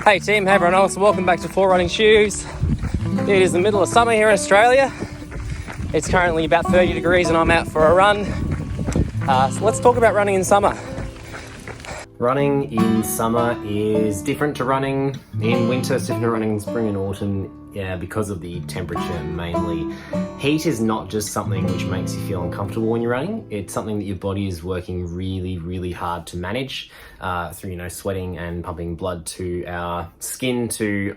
Hey team, hey everyone else, welcome back to 4Running Shoes. It is the middle of summer here in Australia. It's currently about 30 degrees and I'm out for a run. So let's talk about running in summer. Running in summer is different to running in winter, it's different to running in spring and autumn, because of the temperature mainly. Heat is not just something which makes you feel uncomfortable when you're running, it's something that your body is working really hard to manage through, sweating and pumping blood to our skin to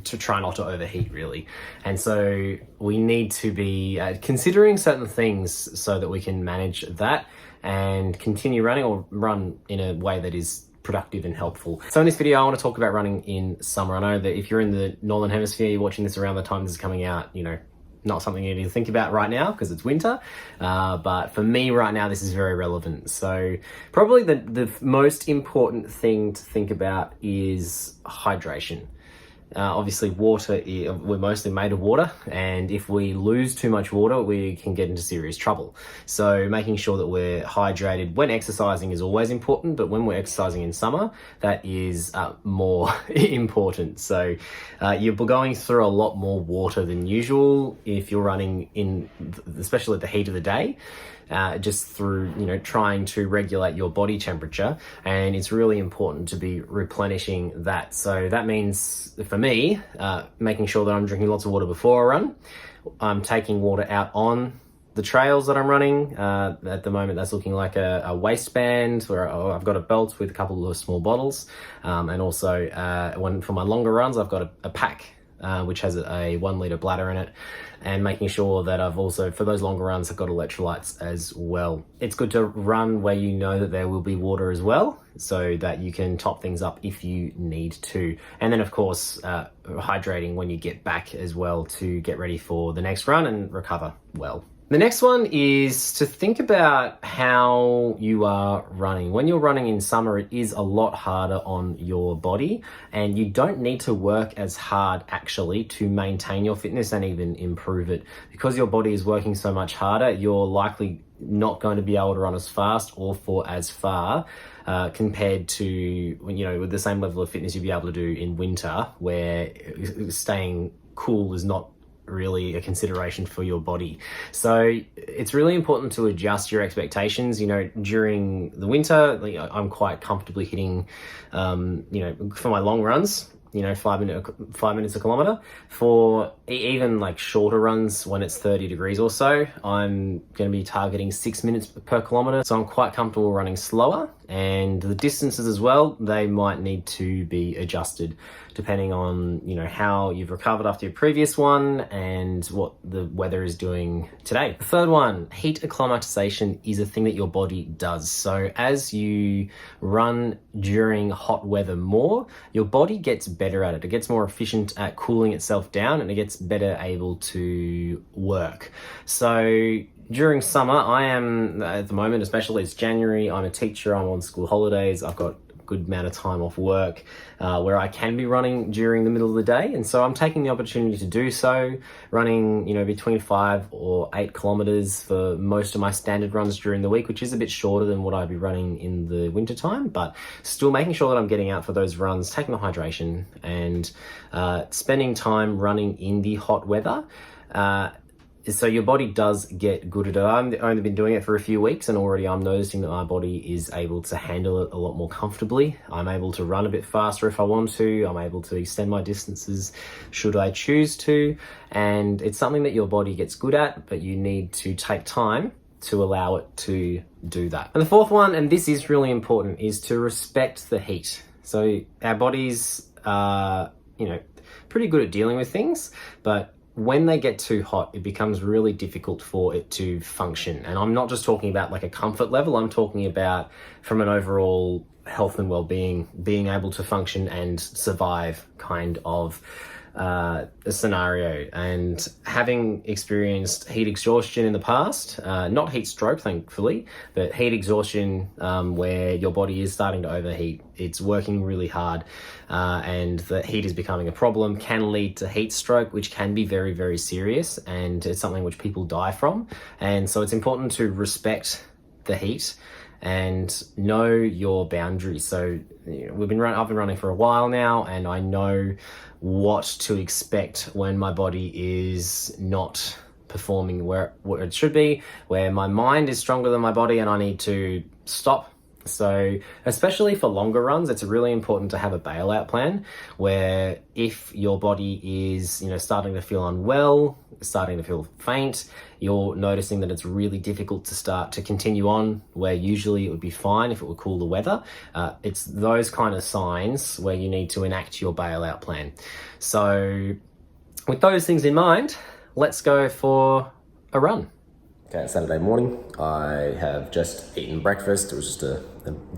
try not to overheat really. And so we need to be considering certain things so that we can manage that and continue running or run in a way that is productive and helpful. So in this video I want to talk about running in summer. I know that if you're in the Northern Hemisphere, you're watching this around the time this is coming out, not something you need to think about right now because it's winter, but for me right now this is very relevant. So probably the most important thing to think about is hydration. Obviously water, we're mostly made of water, and if we lose too much water we can get into serious trouble. So making sure that we're hydrated when exercising is always important, but when we're exercising in summer that is more important. So you're going through a lot more water than usual if you're running in, especially at the heat of the day. Just through, trying to regulate your body temperature, and it's really important to be replenishing that. So that means for me, making sure that I'm drinking lots of water before I run. I'm taking water out on the trails that I'm running. At the moment that's looking like a waistband where I've got a belt with a couple of small bottles, and also for my longer runs I've got a pack which has a 1 litre bladder in it, and making sure that I've also, for those longer runs, I've got electrolytes as well. It's good to run where you know that there will be water as well, so that you can top things up if you need to. And then of course, hydrating when you get back as well to get ready for the next run and recover well. The next one is to think about how you are running. When you're running in summer, it is a lot harder on your body, and you don't need to work as hard actually to maintain your fitness and even improve it. Because your body is working so much harder, you're likely not going to be able to run as fast or for as far compared to when, with the same level of fitness you'd be able to do in winter, where staying cool is not really a consideration for your body. So it's really important to adjust your expectations. During the winter, I'm quite comfortably hitting, for my long runs, 5 minutes a kilometer. For even like shorter runs when it's 30 degrees or so, I'm going to be targeting 6 minutes per kilometer. So I'm quite comfortable running slower, and the distances as well, they might need to be adjusted depending on, how you've recovered after your previous one and what the weather is doing today. The third one, heat acclimatization is a thing that your body does. So as you run during hot weather more, your body gets better at it. It gets more efficient at cooling itself down, and it gets better able to work. So during summer, I am, at the moment, especially it's January, I'm a teacher, I'm on school holidays, I've got good amount of time off work where I can be running during the middle of the day, and so I'm taking the opportunity to do so, running between 5 or 8 kilometers for most of my standard runs during the week, which is a bit shorter than what I'd be running in the winter time, but still making sure that I'm getting out for those runs, taking the hydration, and spending time running in the hot weather. So your body does get good at it. I've only been doing it for a few weeks, and already I'm noticing that my body is able to handle it a lot more comfortably. I'm able to run a bit faster if I want to. I'm able to extend my distances should I choose to. And it's something that your body gets good at, but you need to take time to allow it to do that. And the fourth one, and this is really important, is to respect the heat. So our bodies are, pretty good at dealing with things, but when they get too hot, it becomes really difficult for it to function. And I'm not just talking about like a comfort level, I'm talking about from an overall health and well-being, being able to function and survive kind of a scenario. And having experienced heat exhaustion in the past, not heat stroke thankfully, but heat exhaustion where your body is starting to overheat, it's working really hard, and the heat is becoming a problem, can lead to heat stroke, which can be very serious, and it's something which people die from. And so it's important to respect the heat and know your boundaries. So I've been running for a while now, and I know what to expect when my body is not performing where it should be, where my mind is stronger than my body and I need to stop. So especially for longer runs, it's really important to have a bailout plan where if your body is, starting to feel unwell, starting to feel faint, you're noticing that it's really difficult to start to continue on where usually it would be fine if it were cooler weather. It's those kind of signs where you need to enact your bailout plan. So with those things in mind, let's go for a run. Okay, it's Saturday morning. I have just eaten breakfast. It was just a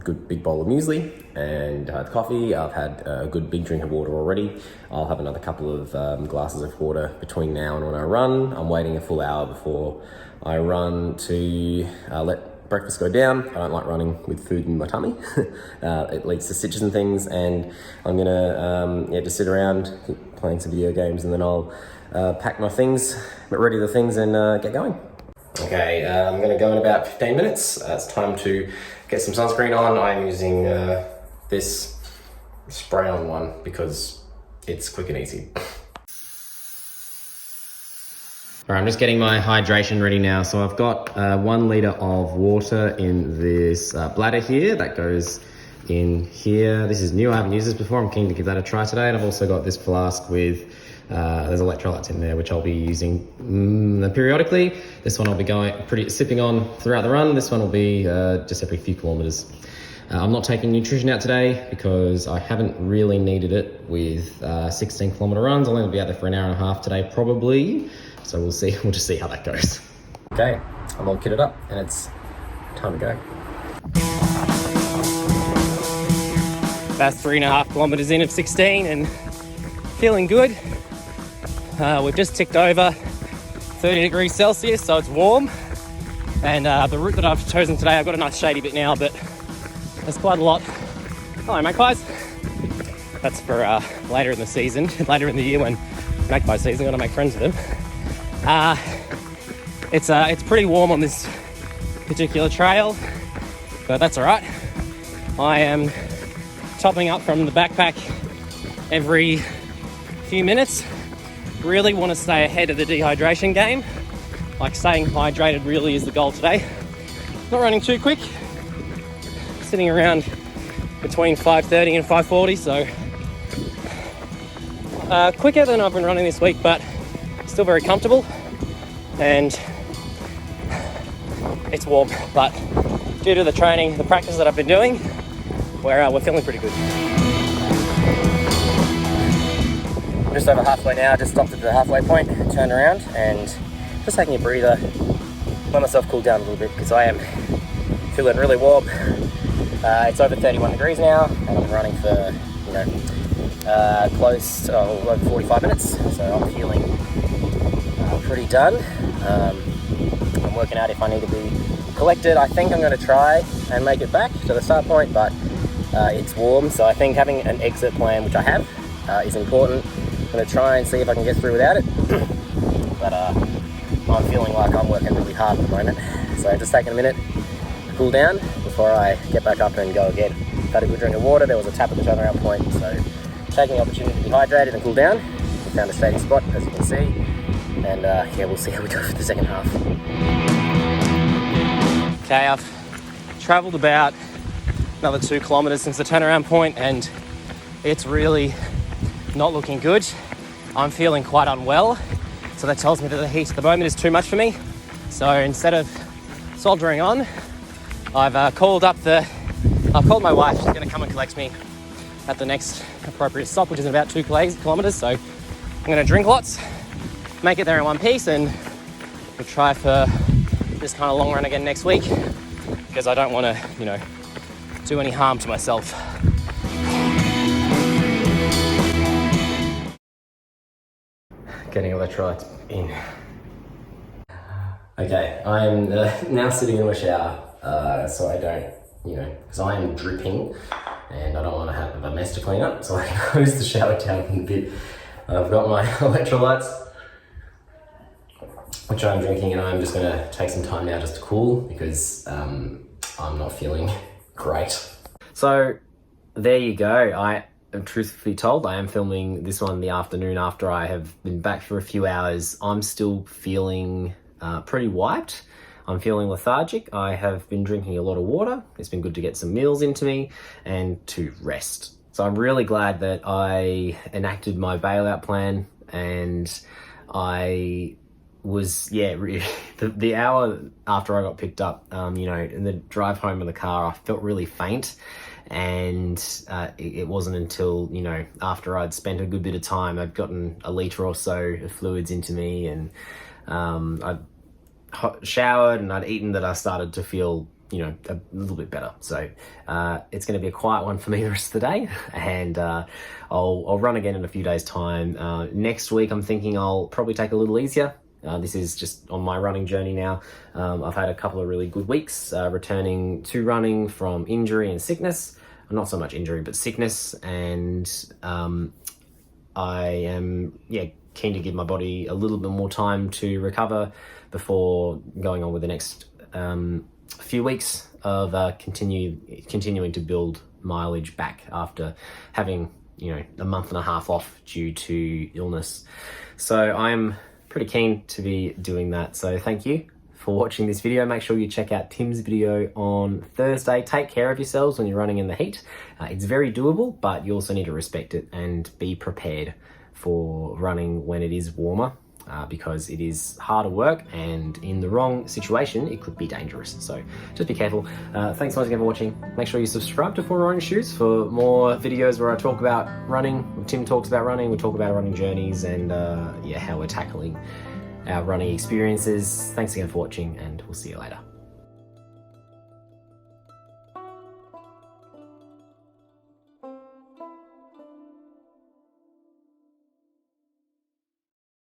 good big bowl of muesli, and I had coffee. I've had a good big drink of water already. I'll have another couple of glasses of water between now and when I run. I'm waiting a full hour before I run to let breakfast go down. I don't like running with food in my tummy. It leads to stitches and things, and I'm gonna just sit around playing some video games, and then I'll pack my things, get ready the things, and get going. Okay, I'm going to go in about 15 minutes. It's time to get some sunscreen on. I'm using this spray-on one because it's quick and easy. All right, I'm just getting my hydration ready now. So I've got 1 litre of water in this bladder here that goes in here. This is new, I haven't used this before. I'm keen to give that a try today. And I've also got this flask with there's electrolytes in there, which I'll be using periodically. This one I'll be sipping on throughout the run. This one will be just every few kilometers. I'm not taking nutrition out today because I haven't really needed it with 16 kilometer runs. I'll only be out there for an hour and a half today, probably. So we'll see. We'll just see how that goes. Okay, I'm all kitted up, and it's time to go. About 3.5 kilometers in of 16 and feeling good. We've just ticked over 30 degrees Celsius, so it's warm. And the route that I've chosen today, I've got a nice shady bit now, but there's quite a lot. Hello, magpies. That's for later in the season, later in the year when magpie season, got to make friends with them. It's pretty warm on this particular trail, but that's all right. I am topping up from the backpack every few minutes. Really want to stay ahead of the dehydration game. Like, staying hydrated really is the goal today. Not running too quick. Sitting around between 5:30 and 5:40, so quicker than I've been running this week, but still very comfortable. And it's warm, but due to the training, the practice that I've been doing, we're feeling pretty good. Just over halfway now, just stopped at the halfway point, turned around, and just taking a breather, let myself cool down a little bit because I am feeling really warm. It's over 31 degrees now, and I'm running for, close to over 45 minutes, so I'm feeling pretty done. I'm working out if I need to be collected. I think I'm going to try and make it back to the start point, but it's warm, so I think having an exit plan, which I have, is important. I'm going to try and see if I can get through without it, but I'm feeling like I'm working really hard at the moment, so just taking a minute to cool down before I get back up and go again. Had a good drink of water, there was a tap at the turnaround point, so taking the opportunity to be hydrated and cool down. We found a shady spot, as you can see, and we'll see how we go for the second half. Okay, I've travelled about another 2 kilometres since the turnaround point, and it's really not looking good. I'm feeling quite unwell, so that tells me that the heat at the moment is too much for me. So instead of soldiering on, I've called my wife. She's going to come and collect me at the next appropriate stop, which is in about 2 kilometres. So I'm going to drink lots, make it there in one piece, and we'll try for this kind of long run again next week, because I don't want to, do any harm to myself. Getting electrolytes in. Okay, I'm now sitting in my shower, so I don't, because I am dripping and I don't want to have a mess to clean up, so I close the shower down a bit. I've got my electrolytes, which I'm drinking, and I'm just going to take some time now just to cool, because I'm not feeling great. So there you go. I am truthfully told, I am filming this one the afternoon after I have been back for a few hours. I'm still feeling pretty wiped. I'm feeling lethargic. I have been drinking a lot of water. It's been good to get some meals into me and to rest. So I'm really glad that I enacted my bailout plan, and I was, the hour after I got picked up, in the drive home in the car, I felt really faint. And it wasn't until, after I'd spent a good bit of time, I'd gotten a litre or so of fluids into me, and I'd showered and I'd eaten, that I started to feel, a little bit better. So it's going to be a quiet one for me the rest of the day, and I'll run again in a few days' time. Next week, I'm thinking I'll probably take a little easier. This is just on my running journey now. I've had a couple of really good weeks returning to running from injury and sickness. Not so much injury, but sickness. And I am keen to give my body a little bit more time to recover before going on with the next few weeks of continuing to build mileage back after having a month and a half off due to illness. So I'm pretty keen to be doing that. So thank you for watching this video. Make sure you check out Tim's video on Thursday. Take care of yourselves when you're running in the heat. It's very doable, but you also need to respect it and be prepared for running when it is warmer, because it is harder work, and in the wrong situation, it could be dangerous. So just be careful. Thanks once again for watching. Make sure you subscribe to 4 Running Shoes for more videos where I talk about running. Tim talks about running, we talk about our running journeys, and how we're tackling our running experiences. Thanks again for watching, and we'll see you later.